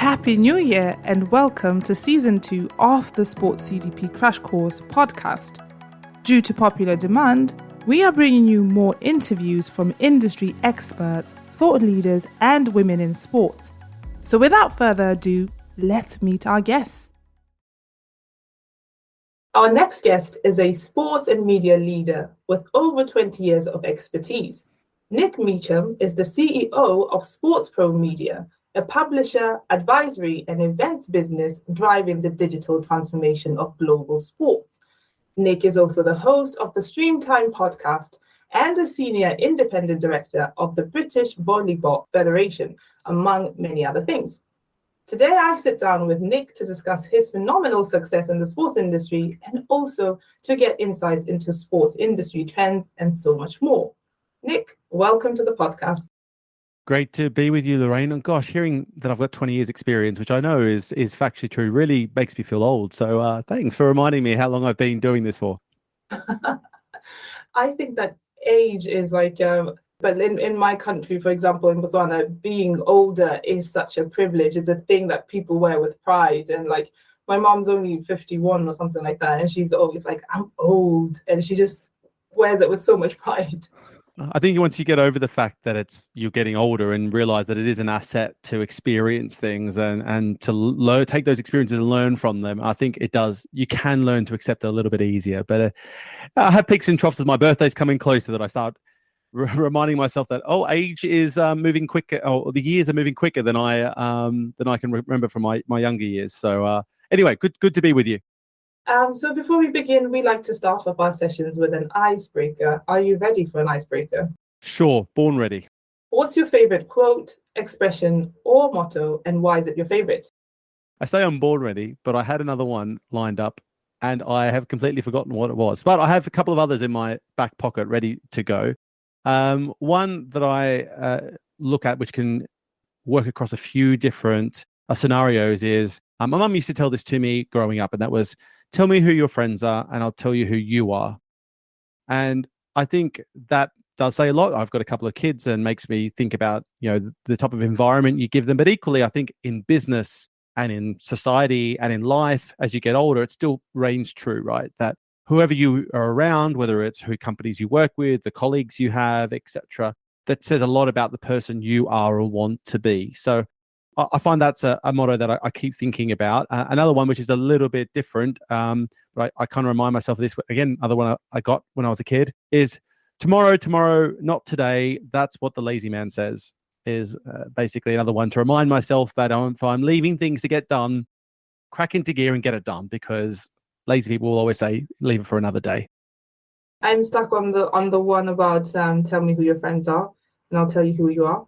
Happy New Year and welcome to Season 2 of the Sports CDP Crash Course podcast. Due to popular demand, we are bringing you more interviews from industry experts, thought leaders and women in sports. So without further ado, let's meet our guests. Our next guest is a sports and media leader with over 20 years of expertise. Nick Meacham is the CEO of Sports Pro Media, a publisher, advisory and events business driving the digital transformation of global sports. Nick is also the host of the Streamtime podcast and a senior independent director of the British Volleyball Federation, among many other things. Today, I sit down with Nick to discuss his phenomenal success in the sports industry and also to get insights into sports industry trends and so much more. Nick, welcome to the podcast. Great to be with you, Lorraine. And gosh, hearing that I've got 20 years experience, which I know is factually true, really makes me feel old. So thanks for reminding me how long I've been doing this for. I think that age is like, but in my country, for example, in Botswana, being older is such a privilege. It's a thing that people wear with pride. And like, my mom's only 51 or something like that. And she's always like, I'm old. And she just wears it with so much pride. I think once you get over the fact that you're getting older and realize that it is an asset to experience things and to take those experiences and learn from them, I think you can learn to accept it a little bit easier. But I have peaks and troughs as my birthday's coming closer that I start reminding myself that, age is moving quicker, the years are moving quicker than I can remember from my younger years. So anyway, good to be with you. So before we begin, we like to start off our sessions with an icebreaker. Are you ready for an icebreaker? Sure, born ready. What's your favorite quote, expression, or motto, and why is it your favorite? I say I'm born ready, but I had another one lined up, and I have completely forgotten what it was. But I have a couple of others in my back pocket ready to go. One that I look at, which can work across a few different scenarios, is my mum used to tell this to me growing up, and that was, tell me who your friends are and I'll tell you who you are. And I think that does say a lot. I've got a couple of kids and makes me think about, the type of environment you give them. But equally, I think in business and in society and in life, as you get older, it still reigns true, right? That whoever you are around, whether it's who companies you work with, the colleagues you have, etc., that says a lot about the person you are or want to be. So I find that's a motto that I keep thinking about. Another one, which is a little bit different, but I kind of remind myself of this. Again, another one I got when I was a kid is tomorrow, not today. That's what the lazy man says, is basically another one to remind myself that if I'm leaving things to get done, crack into gear and get it done, because lazy people will always say, leave it for another day. I'm stuck on the one about tell me who your friends are and I'll tell you who you are.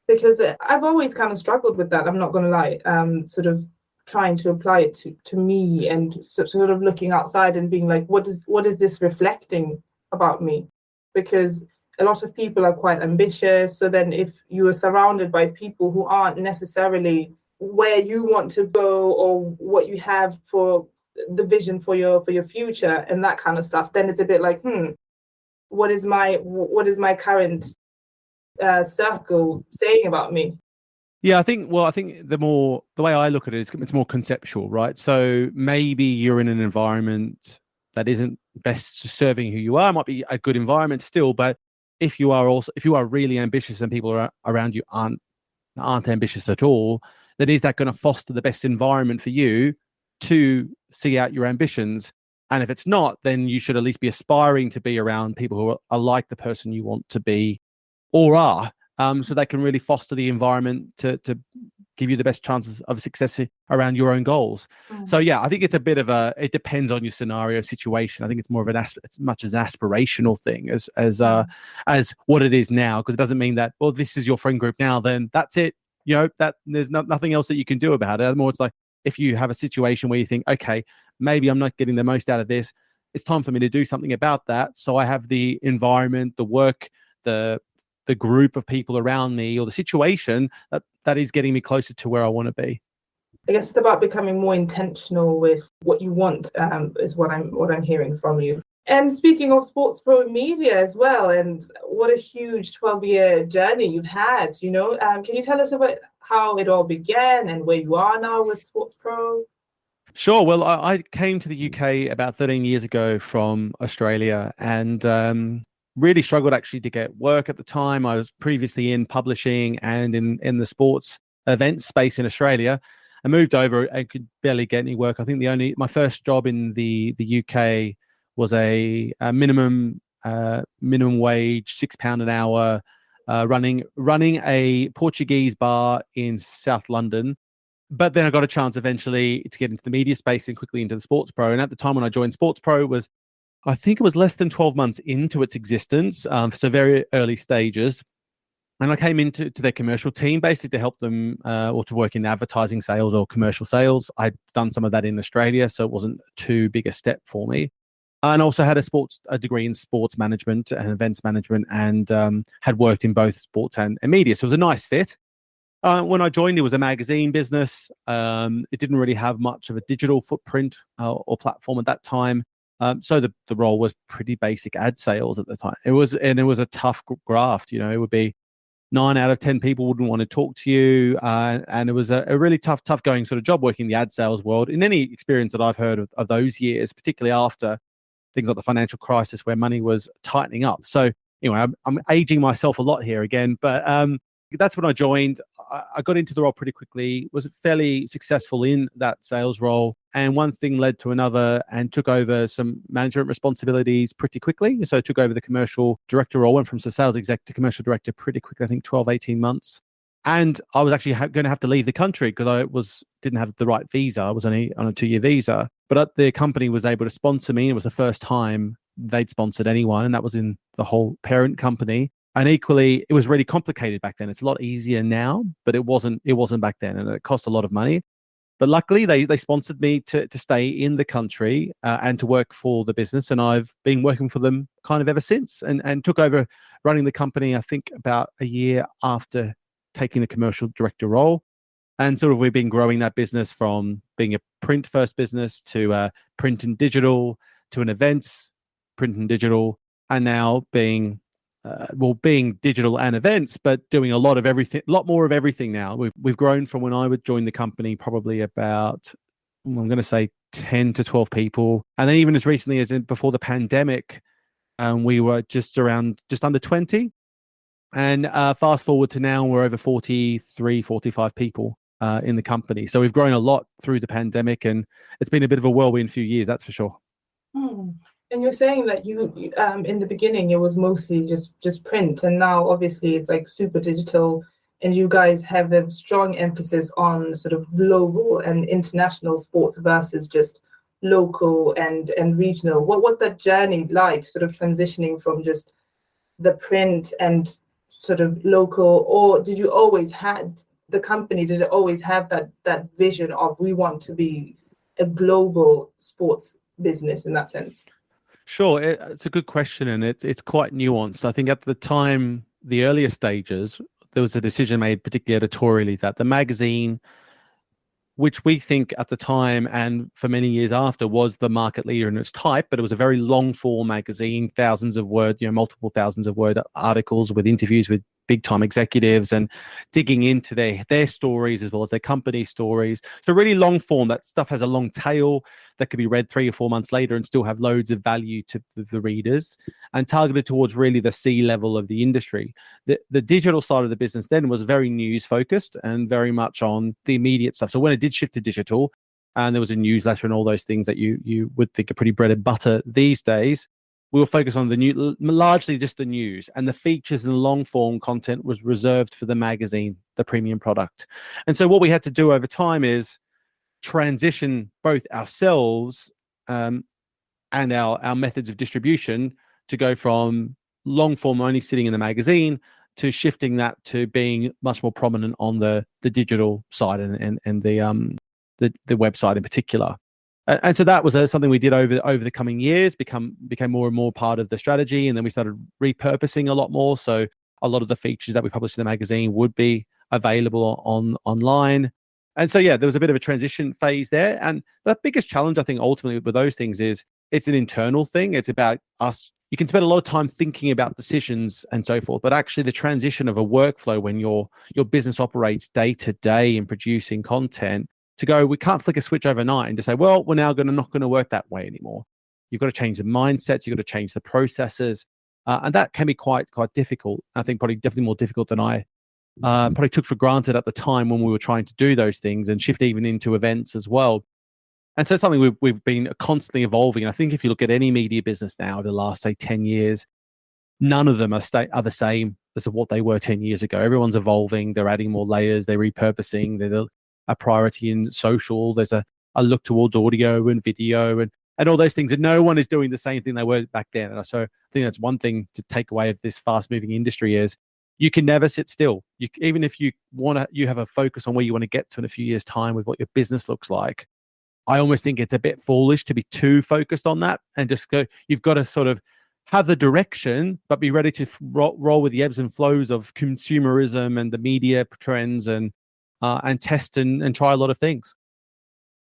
Because I've always kind of struggled with that. I'm not going to lie, sort of trying to apply it to me and sort of looking outside and being like, what is this reflecting about me? Because a lot of people are quite ambitious. So then if you are surrounded by people who aren't necessarily where you want to go or what you have for the vision for your future and that kind of stuff, then it's a bit like, what is my current circle saying about me? Yeah, I think the way I look at it is it's more conceptual, right? So maybe you're in an environment that isn't best serving who you are. It might be a good environment still, but if you are really ambitious and people around you aren't ambitious at all, then is that going to foster the best environment for you to see out your ambitions? And if it's not, then you should at least be aspiring to be around people who are like the person you want to be or are, so they can really foster the environment to give you the best chances of success around your own goals. So yeah, I think it's a bit of it depends on your scenario situation. I think it's more of as much as an aspirational thing as what it is now, because it doesn't mean that, well, this is your friend group now, then that's it. That there's nothing else that you can do about it. More, it's like if you have a situation where you think, okay, maybe I'm not getting the most out of this, it's time for me to do something about that. So I have the environment, the work, the group of people around me, or the situation that is getting me closer to where I want to be. I guess it's about becoming more intentional with what you want, is what I'm hearing from you. And speaking of Sports Pro Media as well, and what a huge 12-year journey you've had, can you tell us about how it all began and where you are now with Sports Pro? Sure. Well, I came to the UK about 13 years ago from Australia and really struggled actually to get work at the time. I was previously in publishing and in the sports event space in Australia. I moved over and could barely get any work. I think my first job in the UK was a minimum wage, £6 an hour, running a Portuguese bar in South London. But then I got a chance eventually to get into the media space and quickly into the Sports Pro. And at the time when I joined Sports Pro I think it was less than 12 months into its existence, so very early stages. And I came into their commercial team basically to help them or to work in advertising sales or commercial sales. I'd done some of that in Australia, so it wasn't too big a step for me. And also had a degree in sports management and events management and had worked in both sports and media. So it was a nice fit. When I joined, it was a magazine business. It didn't really have much of a digital footprint or platform at that time. So the role was pretty basic ad sales at the time. It was a tough graft. It would be 9 out of 10 people wouldn't want to talk to you, and it was a really tough going sort of job working in the ad sales world. In any experience that I've heard of those years, particularly after things like the financial crisis where money was tightening up. So I'm aging myself a lot here again, but that's when I joined. I got into the role pretty quickly, was fairly successful in that sales role. And one thing led to another and took over some management responsibilities pretty quickly. So I took over the commercial director role, went from sales exec to commercial director pretty quickly, I think 12, 18 months. And I was actually going to have to leave the country because I didn't have the right visa. I was only on a 2-year visa, but the company was able to sponsor me. It was the first time they'd sponsored anyone, and that was in the whole parent company. And equally, it was really complicated back then. It's a lot easier now, but it wasn't back then, and it cost a lot of money. But luckily, they sponsored me to stay in the country and to work for the business, and I've been working for them kind of ever since, and took over running the company, I think, about a year after taking the commercial director role. And sort of we've been growing that business from being a print first business to print and digital to an events, print and digital, and now being digital and events, but doing a lot more of everything now. We've grown from when I would join the company probably about, I'm going to say 10 to 12 people. And then even as recently as before the pandemic, we were just under 20. And fast forward to now, we're over 43, 45 people in the company. So we've grown a lot through the pandemic, and it's been a bit of a whirlwind few years, that's for sure. And you're saying that you in the beginning it was mostly just print, and now obviously it's like super digital, and you guys have a strong emphasis on sort of global and international sports versus just local and regional. What was that journey like, sort of transitioning from just the print and sort of local, or did it always have that vision of we want to be a global sports business in that sense? Sure, it's a good question, and it's quite nuanced. I think at the time, the earlier stages, there was a decision made, particularly editorially, that the magazine, which we think at the time and for many years after was the market leader in its type, but it was a very long form magazine, thousands of word, multiple thousands of word articles with interviews with big time executives and digging into their stories as well as their company stories. So really long form, that stuff has a long tail that could be read 3 or 4 months later and still have loads of value to the readers, and targeted towards really the C level of the industry. The digital side of the business then was very news focused and very much on the immediate stuff. So when it did shift to digital, and there was a newsletter and all those things that you would think are pretty bread and butter these days, we will focus on largely just the news, and the features and long form content was reserved for the magazine, the premium product. And so what we had to do over time is transition both ourselves and our methods of distribution to go from long form only sitting in the magazine to shifting that to being much more prominent on the digital side and the website in particular. And so that was something we did over the coming years, became more and more part of the strategy. And then we started repurposing a lot more. So a lot of the features that we published in the magazine would be available online. And so, yeah, there was a bit of a transition phase there. And the biggest challenge, I think, ultimately with those things is it's an internal thing. It's about us. You can spend a lot of time thinking about decisions and so forth, but actually the transition of a workflow when your business operates day to day in producing content, to go, we can't flick a switch overnight and just say, well, we're now not going to work that way anymore. You've got to change the mindsets. You've got to change the processes. And that can be quite difficult. I think probably definitely more difficult than I probably took for granted at the time when we were trying to do those things and shift even into events as well. And so it's something we've been constantly evolving. And I think if you look at any media business now over the last, say, 10 years, none of them are the same as what they were 10 years ago. Everyone's evolving. They're adding more layers. They're repurposing. There's a priority in social. There's a look towards audio and video and all those things. And no one is doing the same thing they were back then. And so I think that's one thing to take away of this fast-moving industry is you can never sit still. Even if you have a focus on where you want to get to in a few years' time with what your business looks like. I almost think it's a bit foolish to be too focused on that and just go. You've got to sort of have the direction, but be ready to roll with the ebbs and flows of consumerism and the media trends and test and try a lot of things.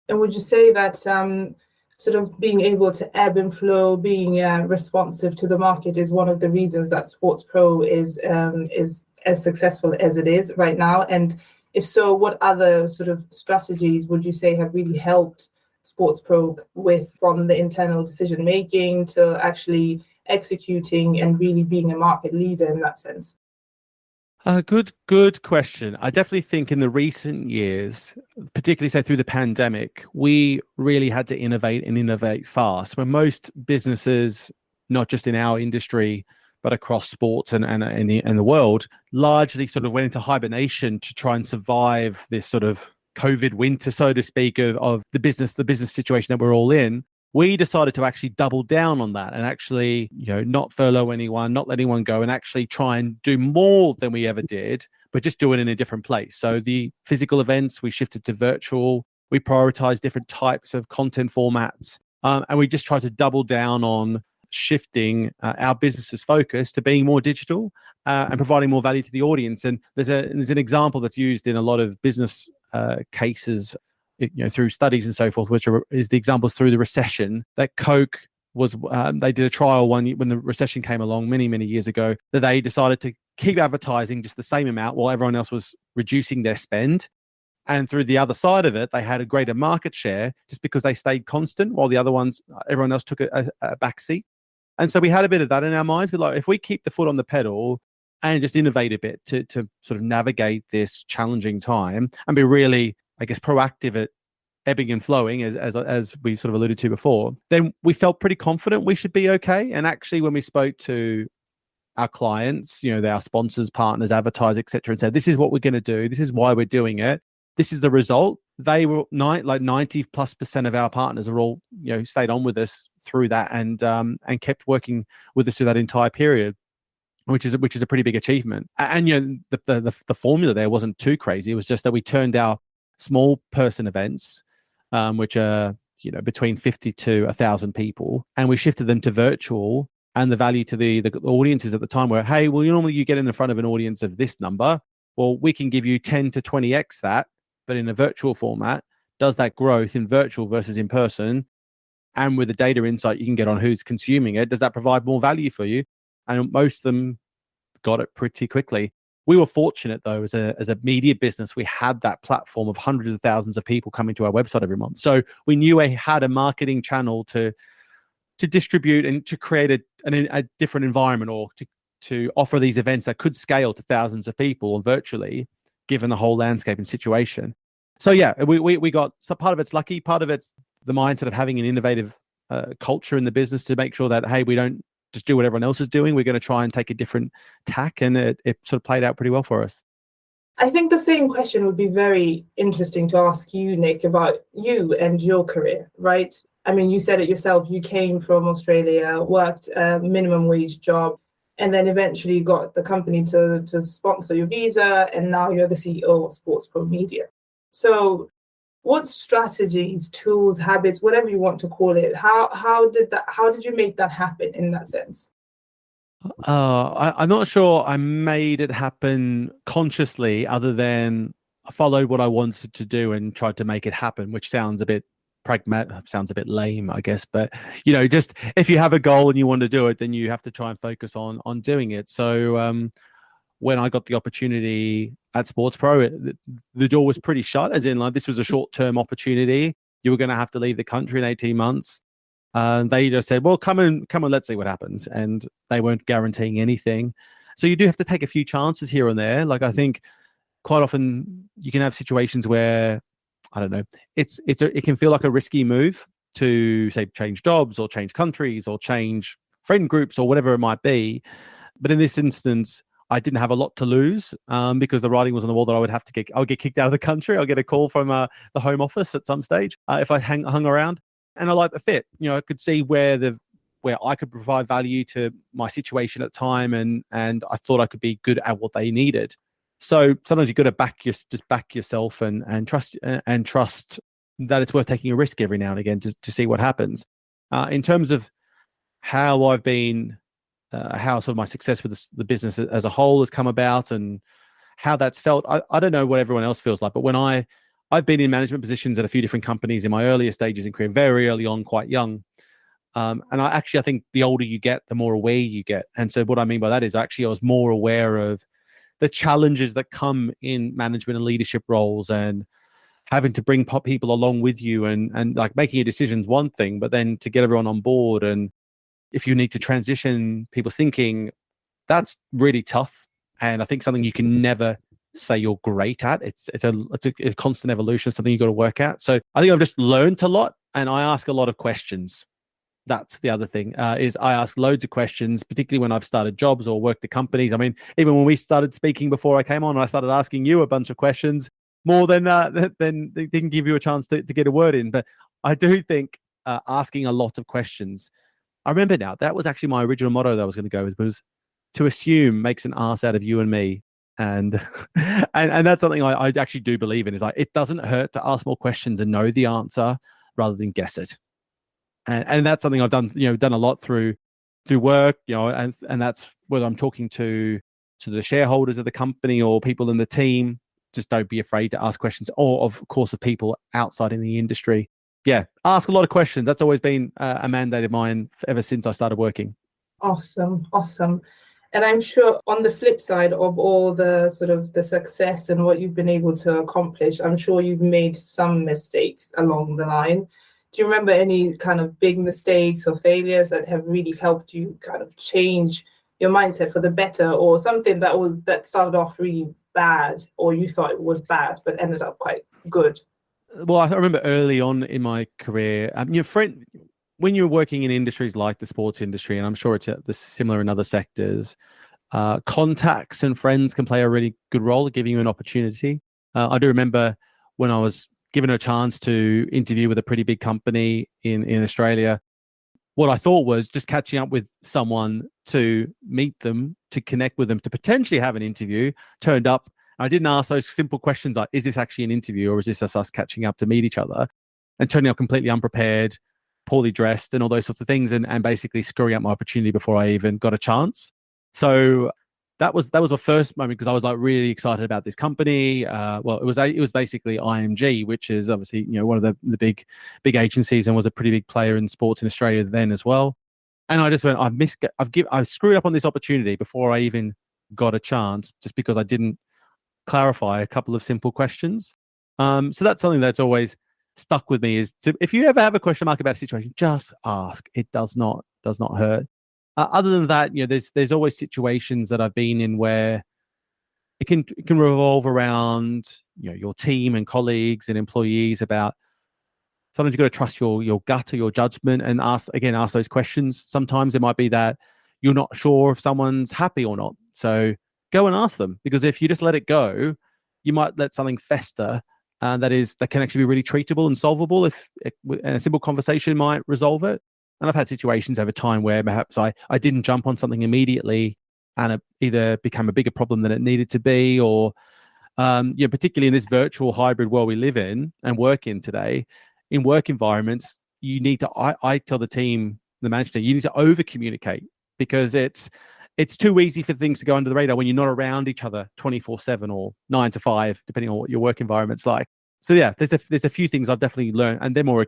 And would you say that sort of being able to ebb and flow, being responsive to the market is one of the reasons that Sports Pro is as successful as it is right now? And if so, what other sort of strategies would you say have really helped Sports Pro with, from the internal decision making to actually executing and really being a market leader in that sense? Good question. I definitely think in the recent years, particularly say through the pandemic, we really had to innovate fast. When most businesses, not just in our industry, but across sports and the world, largely sort of went into hibernation to try and survive this sort of COVID winter, so to speak, of the business situation that we're all in. We decided to actually double down on that and actually, not furlough anyone, not let anyone go, and actually try and do more than we ever did, but just do it in a different place. So the physical events, we shifted to virtual. We prioritized different types of content formats, and we just tried to double down on shifting our business's focus to being more digital and providing more value to the audience. And there's an example that's used in a lot of business cases, through studies and so forth, which is the examples through the recession that Coke was. They did a trial when the recession came along many years ago, that they decided to keep advertising just the same amount while everyone else was reducing their spend. And through the other side of it, they had a greater market share just because they stayed constant while the other ones, everyone else took a backseat. And so we had a bit of that in our minds. We're like, if we keep the foot on the pedal and just innovate a bit to sort of navigate this challenging time and be really, I guess, proactive at ebbing and flowing, as we sort of alluded to before, then we felt pretty confident we should be okay. And actually, when we spoke to our clients, our sponsors, partners, advertisers, etc., and said, this is what we're going to do, this is why we're doing it, this is the result, they were 90+% of our partners are all, stayed on with us through that and kept working with us through that entire period, which is a pretty big achievement. And the formula there wasn't too crazy. It was just that we turned our small person events, which are between 50 to 1,000 people, and we shifted them to virtual. And the value to the audiences at the time were, hey, well, normally you get in front of an audience of this number. Well, we can give you 10 to 20x that, but in a virtual format. Does that growth in virtual versus in person, and with the data insight you can get on who's consuming it, does that provide more value for you? And most of them got it pretty quickly. We were fortunate, though, as a media business, we had that platform of hundreds of thousands of people coming to our website every month. So we knew we had a marketing channel to distribute and to create a different environment, or to offer these events that could scale to thousands of people virtually, given the whole landscape and situation. So yeah, we got, so part of it's lucky, part of it's the mindset of having an innovative culture in the business to make sure that, hey, we don't just do what everyone else is doing. We're going to try and take a different tack, and it sort of played out pretty well for us. I think the same question would be very interesting to ask you, Nick, about you and your career, right? I mean, you said it yourself, you came from Australia, worked a minimum wage job, and then eventually got the company to sponsor your visa, and now you're the CEO of Sports Pro Media. So what strategies, tools, habits, whatever you want to call it, how did you make that happen in that sense? I'm not sure I made it happen consciously, other than I followed what I wanted to do and tried to make it happen, which sounds a bit pragmatic sounds a bit lame, I guess, but just if you have a goal and you want to do it, then you have to try and focus on doing it. So when I got the opportunity at Sports Pro, the door was pretty shut, as in like this was a short-term opportunity. You were going to have to leave the country in 18 months. They just said, well, come on, let's see what happens. And they weren't guaranteeing anything. So you do have to take a few chances here and there. Like I think quite often you can have situations where, I don't know, it can feel like a risky move to say change jobs or change countries or change friend groups or whatever it might be. But in this instance, I didn't have a lot to lose because the writing was on the wall that I'll get kicked out of the country. I'll get a call from the Home Office at some stage if I hung around. And I like the fit. I could see where I could provide value to my situation at the time, and I thought I could be good at what they needed. So sometimes you've got to just back yourself and trust that it's worth taking a risk every now and again to see what happens. In terms of how I've been. How sort of my success with the business as a whole has come about and how that's felt. I don't know what everyone else feels like, but when I've been in management positions at a few different companies in my earlier stages in career, very early on, quite young. And I think the older you get, the more aware you get. And so what I mean by that is I was more aware of the challenges that come in management and leadership roles and having to bring people along with you and like making a decision's one thing, but then to get everyone on board, and if you need to transition people's thinking, that's really tough. And I think something you can never say you're great at. It's a constant evolution, something you've got to work at. So I think I've just learned a lot, and I ask a lot of questions. That's the other thing, is I ask loads of questions, particularly when I've started jobs or worked at companies. I mean, even when we started speaking before I came on, I started asking you a bunch of questions more than they didn't give you a chance to get a word in. But I do think asking a lot of questions. I remember now, that was actually my original motto that I was going to go with, was to assume makes an ass out of you and me. And and that's something I actually do believe in, is like, it doesn't hurt to ask more questions and know the answer rather than guess it. And that's something I've done a lot through work, and that's whether I'm talking to the shareholders of the company or people in the team. Just don't be afraid to ask questions, or of course of people outside in the industry. Yeah, ask a lot of questions. That's always been a mandate of mine ever since I started working. Awesome. And I'm sure on the flip side of all the sort of the success and what you've been able to accomplish, I'm sure you've made some mistakes along the line. Do you remember any kind of big mistakes or failures that have really helped you kind of change your mindset for the better, or something that started off really bad, or you thought it was bad but ended up quite good? Well, I remember early on in my career, when you're working in industries like the sports industry, and I'm sure it's similar in other sectors, contacts and friends can play a really good role at giving you an opportunity. I do remember when I was given a chance to interview with a pretty big company in Australia, what I thought was just catching up with someone to meet them, to connect with them, to potentially have an interview. Turned up, I didn't ask those simple questions like, is this actually an interview, or is this just us catching up to meet each other? And turning up completely unprepared, poorly dressed, and all those sorts of things, and basically screwing up my opportunity before I even got a chance. So that was the first moment, because I was like really excited about this company. Well, it was basically IMG, which is obviously one of the big agencies, and was a pretty big player in sports in Australia then as well. And I just went, I've screwed up on this opportunity before I even got a chance, just because I didn't clarify a couple of simple questions. So that's something that's always stuck with me, is if you ever have a question mark about a situation, just ask. It does not hurt. Other than that, there's always situations that I've been in where it can revolve around your team and colleagues and employees. About sometimes you've got to trust your gut or your judgment and ask those questions. Sometimes it might be that you're not sure if someone's happy or not, so go and ask them, because if you just let it go, you might let something fester. That can actually be really treatable and solvable and a simple conversation might resolve it. And I've had situations over time where perhaps I didn't jump on something immediately, and it either became a bigger problem than it needed to be, or particularly in this virtual hybrid world we live in and work in today, in work environments, you need to. I tell the team, the management, you need to over communicate, because it's too easy for things to go under the radar when you're not around each other 24/7 or 9 to 5, depending on what your work environment's like. So yeah, there's a few things I've definitely learned, and they're more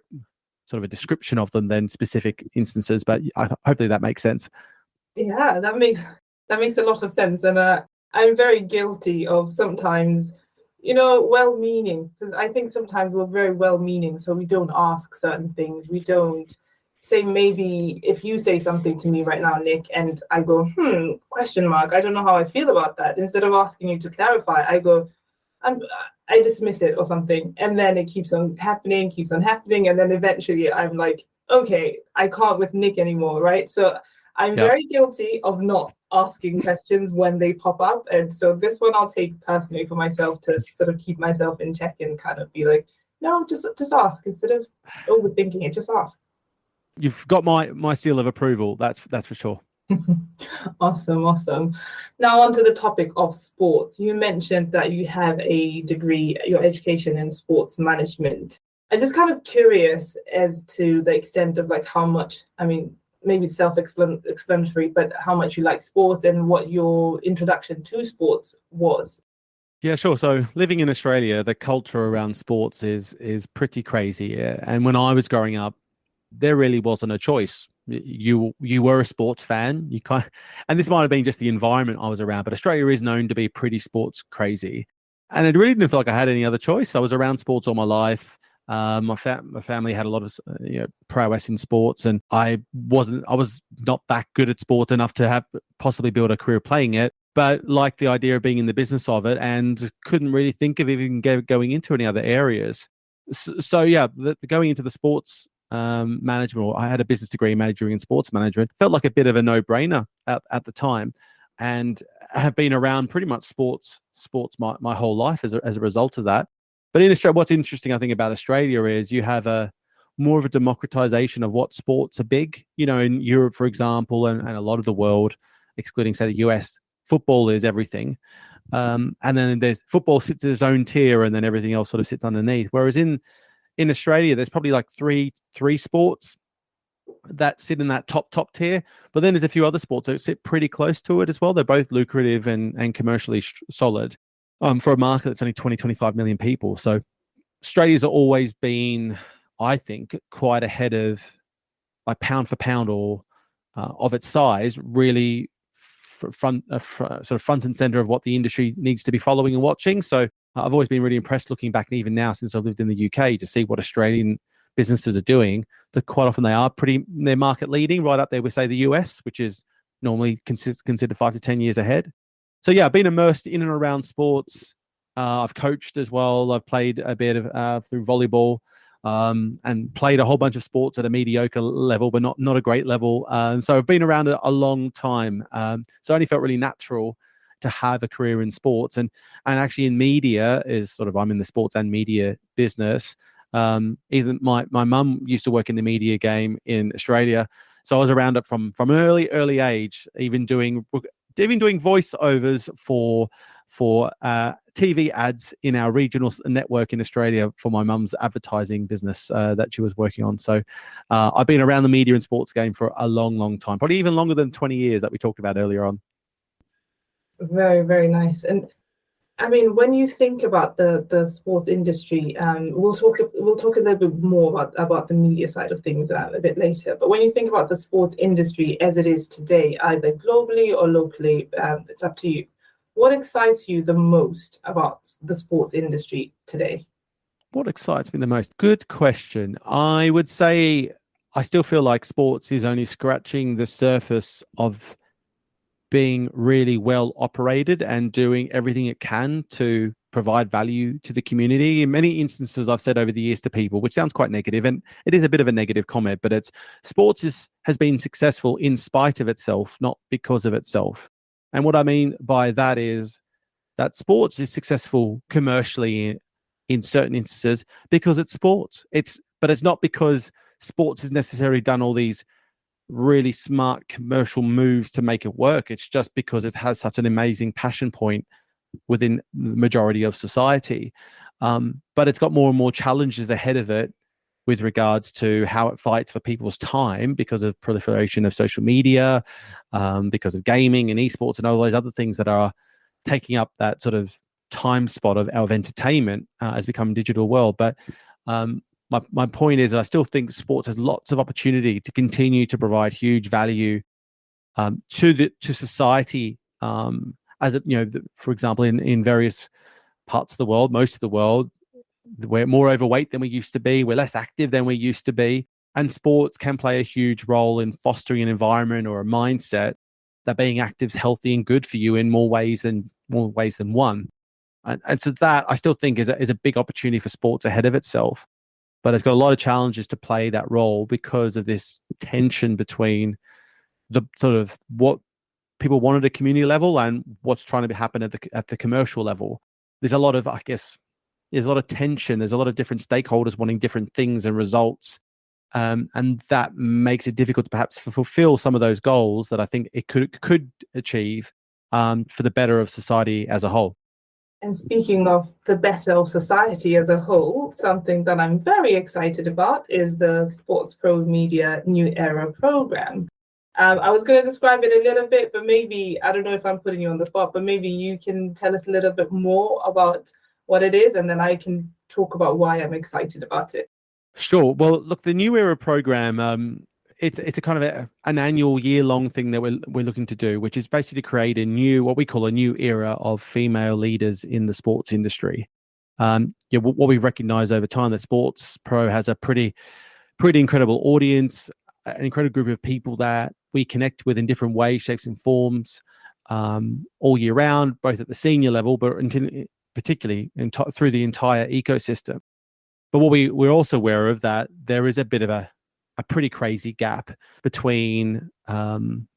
sort of a description of them than specific instances. But hopefully that makes sense. Yeah, that makes a lot of sense, and I'm very guilty of sometimes, well-meaning, because I think sometimes we're very well-meaning, so we don't ask certain things. We don't say, maybe if you say something to me right now, Nick, and I go, question mark, I don't know how I feel about that. Instead of asking you to clarify, I go, I'm, I dismiss it or something, and then it keeps on happening, and then eventually I'm like, okay, I can't with Nick anymore, right? So I'm Yeah. very guilty of not asking questions when they pop up, and so this one I'll take personally for myself to sort of keep myself in check and kind of be like, no, just ask instead of overthinking it. Just ask. You've got my seal of approval. That's for sure. Awesome. Now on to the topic of sports. You mentioned that you have a degree, your education in sports management. I'm just kind of curious as to the extent of like how much, I mean, maybe it's self-explanatory, but how much you like sports and what your introduction to sports was. Yeah, sure. So living in Australia, the culture around sports is pretty crazy. Yeah. And when I was growing up, there really wasn't a choice. You were a sports fan. And this might have been just the environment I was around, but Australia is known to be pretty sports crazy, and I really didn't feel like I had any other choice. I was around sports all my life. My family had a lot of prowess in sports, and I was not that good at sports enough to have possibly build a career playing it, but liked the idea of being in the business of it, and couldn't really think of even going into any other areas. So yeah, going into the sports management, or I had a business degree in managing and sports management, felt like a bit of a no-brainer at the time, and have been around pretty much sports my whole life as a result of that. But in Australia, what's interesting, I think, about Australia is you have a more of a democratization of what sports are big. In Europe, for example, and a lot of the world, excluding, say, the US, football is everything. And then there's football sits in its own tier, and then everything else sort of sits underneath. Whereas in Australia, there's probably like three sports that sit in that top tier, but then there's a few other sports that sit pretty close to it as well. They're both lucrative and commercially solid for a market that's only 25 million people. So Australia's always been, I think, quite ahead of, like, pound for pound or of its size, really front and center of what the industry needs to be following and watching. So I've always been really impressed looking back, and even now since I've lived in the UK, to see what Australian businesses are doing. That quite often they're market leading, right up there with, say, the US, which is normally considered 5 to 10 years ahead. So yeah, I've been immersed in and around sports. I've coached as well. I've played a bit of through volleyball, and played a whole bunch of sports at a mediocre level, but not a great level. So I've been around it a long time. So I only felt really natural to have a career in sports, and actually in media is sort of, I'm in the sports and media business. Even my mum used to work in the media game in Australia, so I was around it from an early age, even doing voiceovers for TV ads in our regional network in Australia for my mum's advertising business that she was working on. So I've been around the media and sports game for a long time, probably even longer than 20 years that we talked about earlier on. Very, very nice. And I mean, when you think about the sports industry, we'll talk a little bit more about the media side of things a bit later. But when you think about the sports industry as it is today, either globally or locally, it's up to you. What excites you the most about the sports industry today? What excites me the most? Good question. I would say I still feel like sports is only scratching the surface of being really well operated and doing everything it can to provide value to the community. In many instances, I've said over the years to people, which sounds quite negative, and it is a bit of a negative comment, but it's sports has been successful in spite of itself, not because of itself. And what I mean by that is that sports is successful commercially in certain instances because it's sports. But it's not because sports has necessarily done all these really smart commercial moves to make it work. It's just because it has such an amazing passion point within the majority of society. But it's got more and more challenges ahead of it with regards to how it fights for people's time because of proliferation of social media, because of gaming and esports and all those other things that are taking up that sort of time spot of entertainment has become digital world. But my point is that I still think sports has lots of opportunity to continue to provide huge value to society, as for example, in various parts of the world, most of the world, we're more overweight than we used to be, we're less active than we used to be, and sports can play a huge role in fostering an environment or a mindset that being active is healthy and good for you in more ways than one. And so that I still think is a big opportunity for sports ahead of itself, but it's got a lot of challenges to play that role because of this tension between the sort of what people want at a community level and what's trying to happen at the commercial level. There's a lot of, I guess, there's a lot of tension. There's a lot of different stakeholders wanting different things and results. And that makes it difficult to perhaps fulfill some of those goals that I think it could achieve for the better of society as a whole. And speaking of the better of society as a whole, something that I'm very excited about is the Sports Pro Media New Era program. I was going to describe it a little bit, but maybe, I don't know if I'm putting you on the spot, but maybe you can tell us a little bit more about what it is, and then I can talk about why I'm excited about it. Sure. Well, look, the New Era program, it's a kind of an annual year-long thing that we're looking to do, which is basically to create what we call a new era of female leaders in the sports industry. What we recognize over time that Sports Pro has a pretty incredible audience, an incredible group of people that we connect with in different ways, shapes, and forms all year round, both at the senior level, but particularly through the entire ecosystem. But what we're also aware of that there is a bit of a pretty crazy gap between, in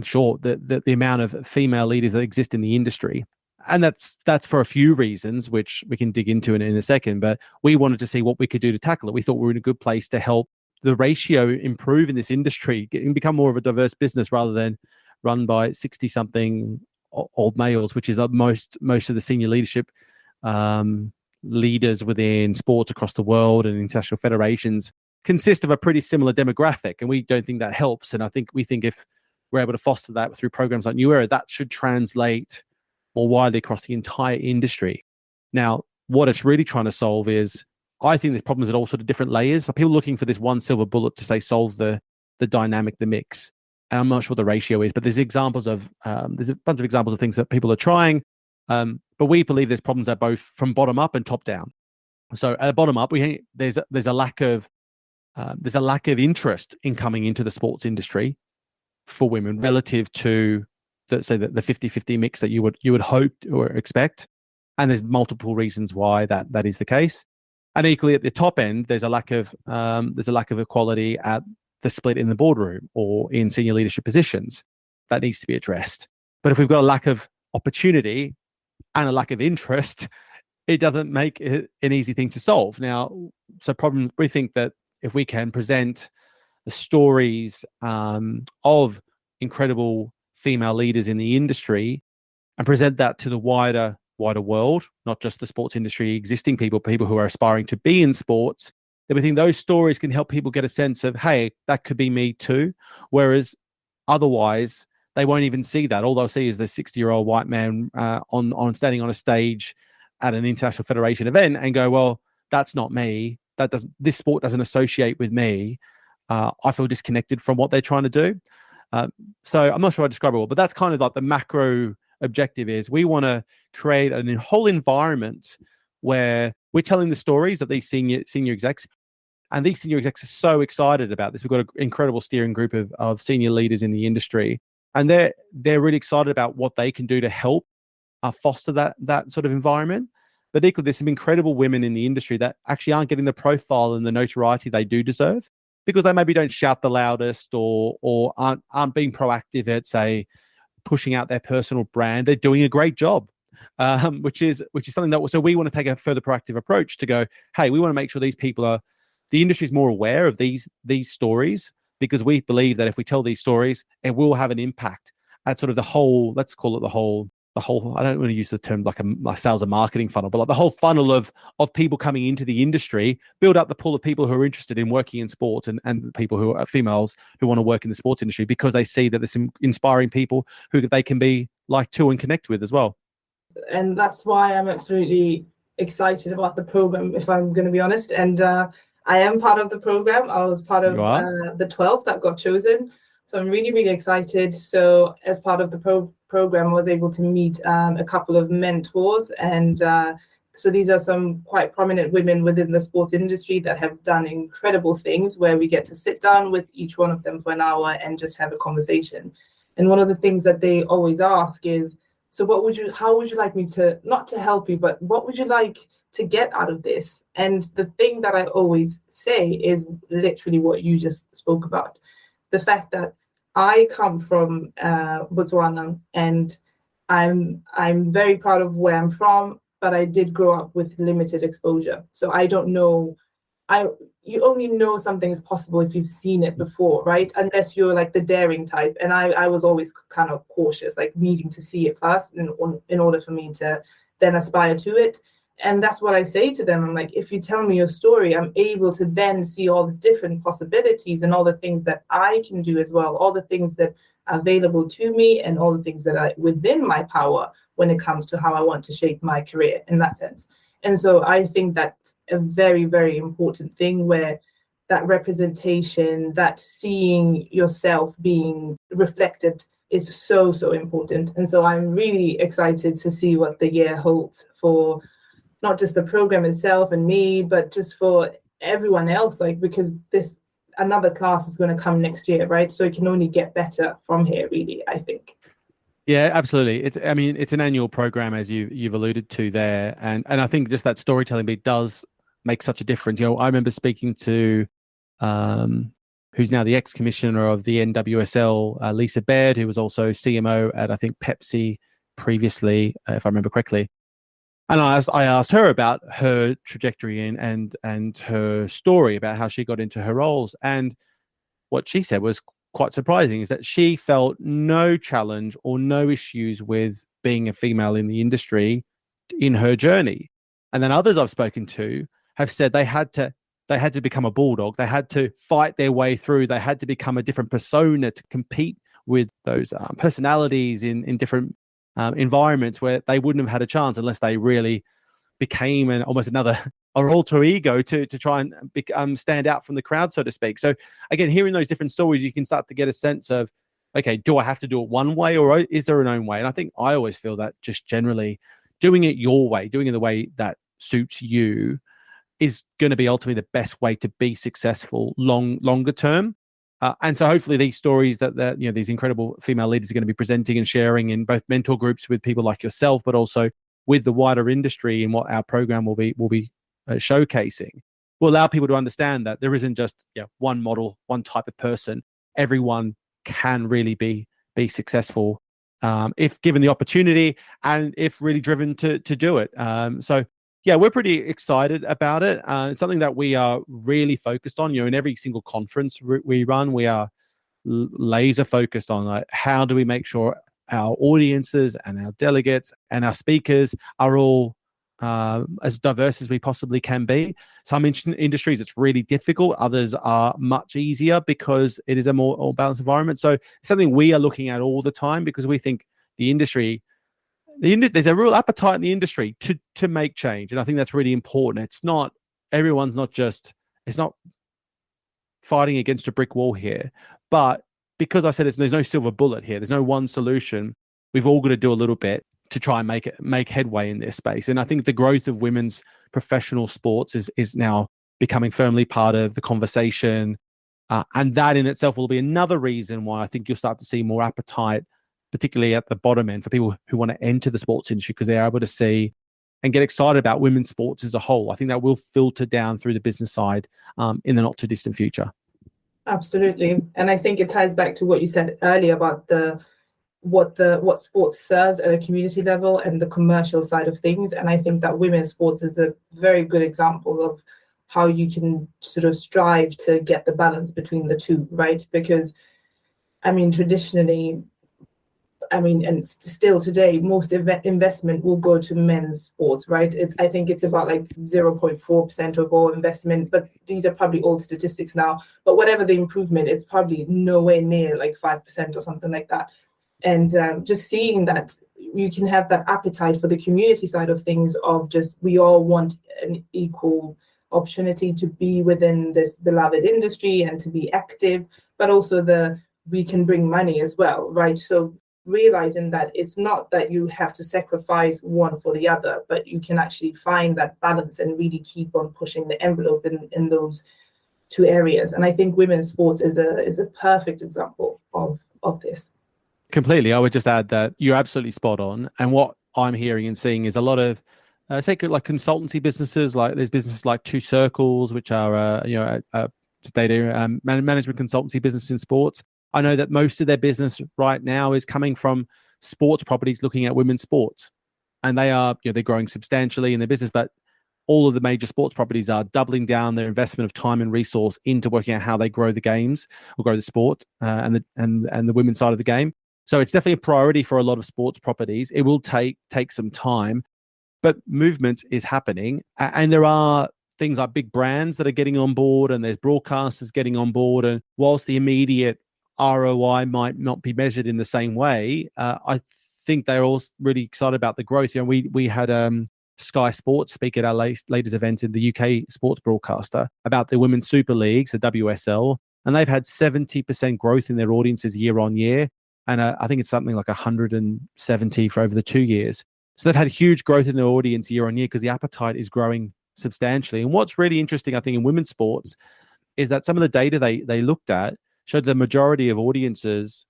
short, the amount of female leaders that exist in the industry. And that's for a few reasons, which we can dig into in a second. But we wanted to see what we could do to tackle it. We thought we were in a good place to help the ratio improve in this industry and become more of a diverse business rather than run by 60-something old males, which is most of the senior leadership leaders within sports across the world and international federations consist of a pretty similar demographic, and we don't think that helps. And we think if we're able to foster that through programs like New Era, that should translate more widely across the entire industry. Now, what it's really trying to solve is, I think there's problems at all sort of different layers. So people looking for this one silver bullet to say solve the dynamic, the mix. And I'm not sure what the ratio is, but there's examples of there's a bunch of examples of things that people are trying. But we believe there's problems that both from bottom up and top down. So at bottom up, there's a lack of interest in coming into the sports industry for women relative to the 50-50 mix that you would hope or expect. And there's multiple reasons why that is the case. And equally at the top end, there's a lack of equality at the split in the boardroom or in senior leadership positions that needs to be addressed. But if we've got a lack of opportunity and a lack of interest, it doesn't make it an easy thing to solve. Now, we think that if we can present the stories of incredible female leaders in the industry and present that to the wider world, not just the sports industry, existing people who are aspiring to be in sports, then we think those stories can help people get a sense of, hey, that could be me too. Whereas otherwise, they won't even see that. All they'll see is the 60-year-old white man on standing on a stage at an international federation event and go, well, that's not me. This sport doesn't associate with me. I feel disconnected from what they're trying to do. So I'm not sure I describe it well, but that's kind of like the macro objective is we want to create a whole environment where we're telling the stories of these senior execs, and these senior execs are so excited about this. We've got an incredible steering group of senior leaders in the industry, and they're really excited about what they can do to help foster that sort of environment. But equally, there's some incredible women in the industry that actually aren't getting the profile and the notoriety they do deserve because they maybe don't shout the loudest or aren't being proactive at, say, pushing out their personal brand. They're doing a great job, which is something that so we want to take a further proactive approach to go, hey, we want to make sure the industry is more aware of these stories, because we believe that if we tell these stories, it will have an impact at sort of the whole, let's call it the whole, I don't want to use the term like a sales and marketing funnel, but like the whole funnel of people coming into the industry, build up the pool of people who are interested in working in sport and people who are females who want to work in the sports industry because they see that there's some inspiring people who they can be like to and connect with as well. and that's why I'm absolutely excited about the program, if I'm going to be honest. And I am part of the program. I was part of the 12th that got chosen. So I'm really, really excited. So as part of the program, I was able to meet a couple of mentors. And so these are some quite prominent women within the sports industry that have done incredible things, where we get to sit down with each one of them for an hour and just have a conversation. And one of the things that they always ask is, so how would you like me to, not to help you, but what would you like to get out of this? And the thing that I always say is literally what you just spoke about. The fact that I come from Botswana, and I'm very proud of where I'm from, but I did grow up with limited exposure. So I don't know, you only know something is possible if you've seen it before, right? Unless you're like the daring type. And I was always kind of cautious, like needing to see it first in order for me to then aspire to it. And that's what I say to them. I'm like, if you tell me your story, I'm able to then see all the different possibilities and all the things that I can do as well, all the things that are available to me and all the things that are within my power when it comes to how I want to shape my career in that sense. And so I think that's a very, very important thing, where that representation, that seeing yourself being reflected is so, so important. And so I'm really excited to see what the year holds for not just the program itself and me, but just for everyone else, like, because another class is going to come next year, right? So it can only get better from here, really, I think. Yeah, absolutely. It's an annual program, as you've alluded to there, and I think just that storytelling bit does make such a difference. You know, I remember speaking to who's now the ex-commissioner of the NWSL, Lisa Baird, who was also CMO at, I think, Pepsi previously, if I remember correctly. And I asked her about her trajectory and her story about how she got into her roles. And what she said was quite surprising, is that she felt no challenge or no issues with being a female in the industry in her journey. And then others I've spoken to have said they had to become a bulldog. They had to fight their way through. They had to become a different persona to compete with those personalities in different environments where they wouldn't have had a chance unless they really became almost another alter ego to try and stand out from the crowd, so to speak. So again, hearing those different stories, you can start to get a sense of, okay, do I have to do it one way, or is there an own way? And I think I always feel that just generally doing it your way, doing it the way that suits you, is going to be ultimately the best way to be successful longer term. And so hopefully these stories that these incredible female leaders are going to be presenting and sharing in both mentor groups with people like yourself, but also with the wider industry, and what our program will be showcasing, will allow people to understand that there isn't just one model, one type of person. Everyone can really be successful if given the opportunity and if really driven to do it. So yeah, we're pretty excited about it. It's something that we are really focused on. In every single conference we run, we are laser focused on how do we make sure our audiences and our delegates and our speakers are all as diverse as we possibly can be. Some industries it's really difficult, others are much easier because it is a more balanced environment. So it's something we are looking at all the time, because we think there's a real appetite in the industry to make change, and I think that's really important. It's not fighting against a brick wall here, but because I said there's no silver bullet here, there's no one solution. We've all got to do a little bit to try and make headway in this space. And I think the growth of women's professional sports is now becoming firmly part of the conversation, and that in itself will be another reason why I think you'll start to see more appetite, particularly at the bottom end, for people who want to enter the sports industry, because they're able to see and get excited about women's sports as a whole. I think that will filter down through the business side in the not too distant future. Absolutely. And I think it ties back to what you said earlier about what sports serves at a community level and the commercial side of things. And I think that women's sports is a very good example of how you can sort of strive to get the balance between the two, right? Because traditionally, and still today, most investment will go to men's sports, right? I think it's about like 0.4% of all investment, but these are probably old statistics now. But whatever the improvement, it's probably nowhere near like 5% or something like that. And just seeing that you can have that appetite for the community side of things, of just we all want an equal opportunity to be within this beloved industry and to be active, but also we can bring money as well, right? So realizing that it's not that you have to sacrifice one for the other, but you can actually find that balance and really keep on pushing the envelope in those two areas. And I think women's sports is a perfect example of this. Completely. I would just add that you're absolutely spot on. And what I'm hearing and seeing is a lot of, say, like consultancy businesses. Like there's businesses like Two Circles, which are, data management consultancy business in sports. I know that most of their business right now is coming from sports properties looking at women's sports, and they are, they're growing substantially in their business. But all of the major sports properties are doubling down their investment of time and resource into working out how they grow the games or grow the sport and the women's side of the game. So it's definitely a priority for a lot of sports properties. It will take some time, but movement is happening. And there are things like big brands that are getting on board, and there's broadcasters getting on board. And whilst the immediate ROI might not be measured in the same way, I think they're all really excited about the growth. We had Sky Sports speak at our latest event in the UK sports broadcaster about the Women's Super Leagues, the WSL, and they've had 70% growth in their audiences year on year. And I think it's something like 170 for over the 2 years. So they've had huge growth in their audience year on year because the appetite is growing substantially. And what's really interesting, I think, in women's sports is that some of the data they looked at showed the majority of audiences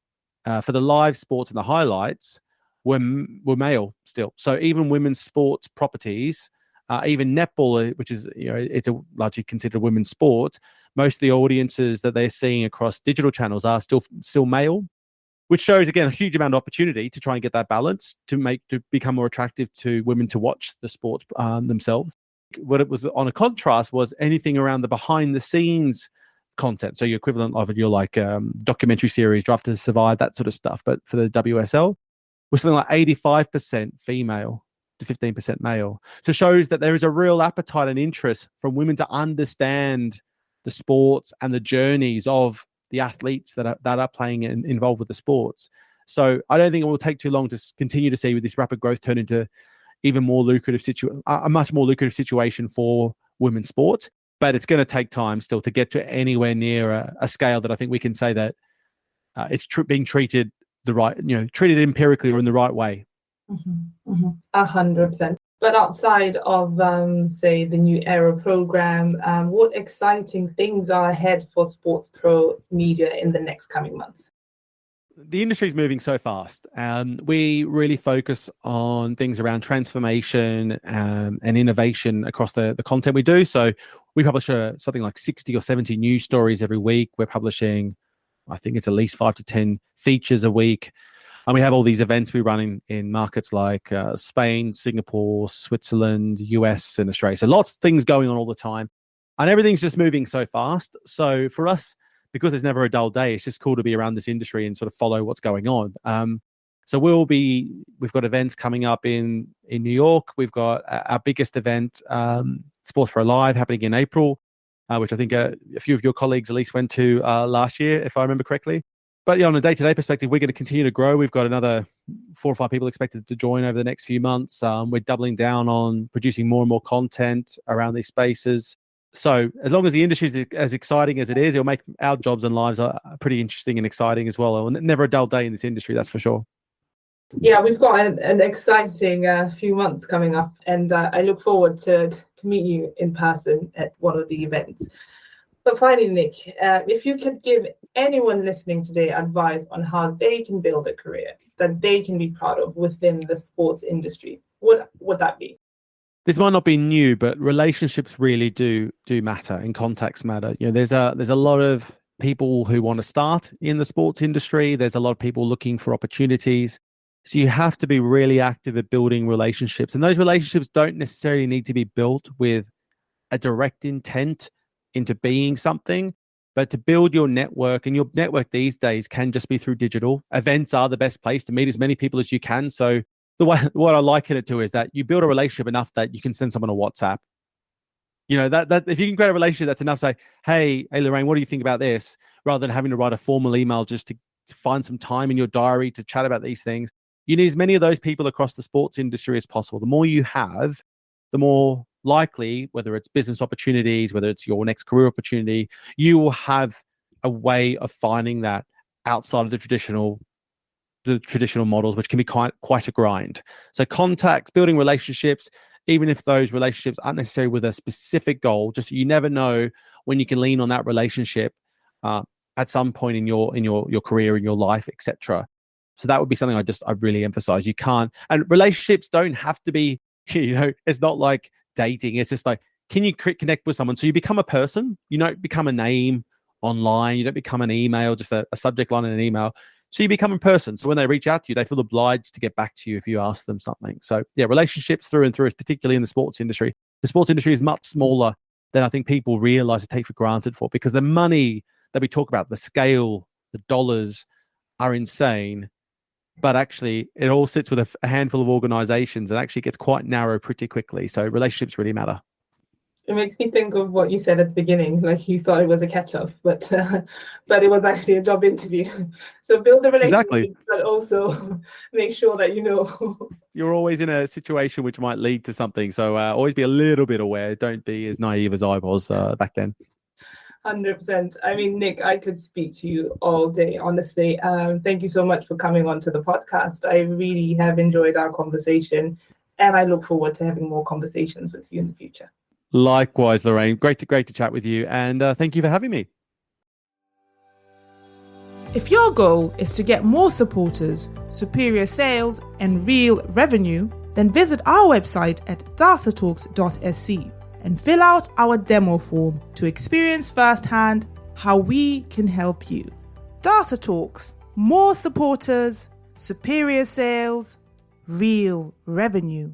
for the live sports and the highlights were male still. So even women's sports properties, even netball, which is, it's a largely considered women's sport, most of the audiences that they're seeing across digital channels are still male, which shows, again, a huge amount of opportunity to try and get that balance to become more attractive to women to watch the sports themselves. What it was on a contrast was anything around the behind the scenes content. So your equivalent of your documentary series, Drive to Survive, that sort of stuff. But for the WSL, was something like 85% female to 15% male. So it shows that there is a real appetite and interest from women to understand the sports and the journeys of the athletes that are playing and involved with the sports. So I don't think it will take too long to continue to see with this rapid growth turn into even more lucrative a much more lucrative situation for women's sports. But it's going to take time still to get to anywhere near a scale that I think we can say that it's being treated treated empirically or in the right way. 100%. But outside of, say, the New Era program, what exciting things are ahead for Sports Pro Media in the next coming months? The industry is moving so fast. We really focus on things around transformation and innovation across the content we do. So we publish something like 60 or 70 news stories every week. We're publishing, I think it's at least 5 to 10 features a week. And we have all these events we run in markets like Spain, Singapore, Switzerland, US, and Australia. So lots of things going on all the time. And everything's just moving so fast. So for us, because there's never a dull day, it's just cool to be around this industry and sort of follow what's going on. So we've got events coming up in New York. We've got our biggest event, Sports Pro Live, happening in April, which I think a few of your colleagues at least went to last year, if I remember correctly. But on a day-to-day perspective, we're going to continue to grow. We've got another 4 or 5 people expected to join over the next few months. We're doubling down on producing more and more content around these spaces. So as long as the industry is as exciting as it is, it'll make our jobs and lives pretty interesting and exciting as well. Never a dull day in this industry, that's for sure. Yeah, we've got an exciting few months coming up, and I look forward to meet you in person at one of the events. But finally, Nick, if you could give anyone listening today advice on how they can build a career that they can be proud of within the sports industry, what would that be? This might not be new, but relationships really do matter, and contacts matter. There's a lot of people who want to start in the sports industry. There's a lot of people looking for opportunities. So you have to be really active at building relationships. And those relationships don't necessarily need to be built with a direct intent into being something, but to build your network. And your network these days can just be through digital. Events are the best place to meet as many people as you can. So what I liken it to is that you build a relationship enough that you can send someone a WhatsApp. That if you can create a relationship, that's enough to say, hey Lorraine, what do you think about this? Rather than having to write a formal email just to to find some time in your diary to chat about these things. You need as many of those people across the sports industry as possible. The more you have, the more likely, whether it's business opportunities, whether it's your next career opportunity, you will have a way of finding that outside of the traditional models, which can be quite a grind. So contacts, building relationships, even if those relationships aren't necessarily with a specific goal, just you never know when you can lean on that relationship at some point in your career, in your life, etc. So that would be something I really emphasize. You can't, and relationships don't have to be, it's not like dating. It's just like, can you connect with someone? So you become a person. You don't become a name online. You don't become an email, just a subject line in an email. So you become a person. So when they reach out to you, they feel obliged to get back to you if you ask them something. So yeah, relationships through and through, particularly in the sports industry. The sports industry is much smaller than I think people realize to take for granted for, because the money that we talk about, the scale, the dollars are insane. But actually, it all sits with a handful of organizations and actually gets quite narrow pretty quickly. So relationships really matter. It makes me think of what you said at the beginning, like you thought it was a catch-up, but it was actually a job interview. So build the relationship, Exactly. but also make sure that you know. You're always in a situation which might lead to something. So always be a little bit aware. Don't be as naive as I was back then. 100%. I mean, Nick, I could speak to you all day, honestly. Thank you so much for coming on to the podcast. I really have enjoyed our conversation, and I look forward to having more conversations with you in the future. Likewise, Lorraine. Great to chat with you, and thank you for having me. If your goal is to get more supporters, superior sales, and real revenue, then visit our website at datatalks.sc and fill out our demo form to experience firsthand how we can help you. Data Talks, more supporters, superior sales, real revenue.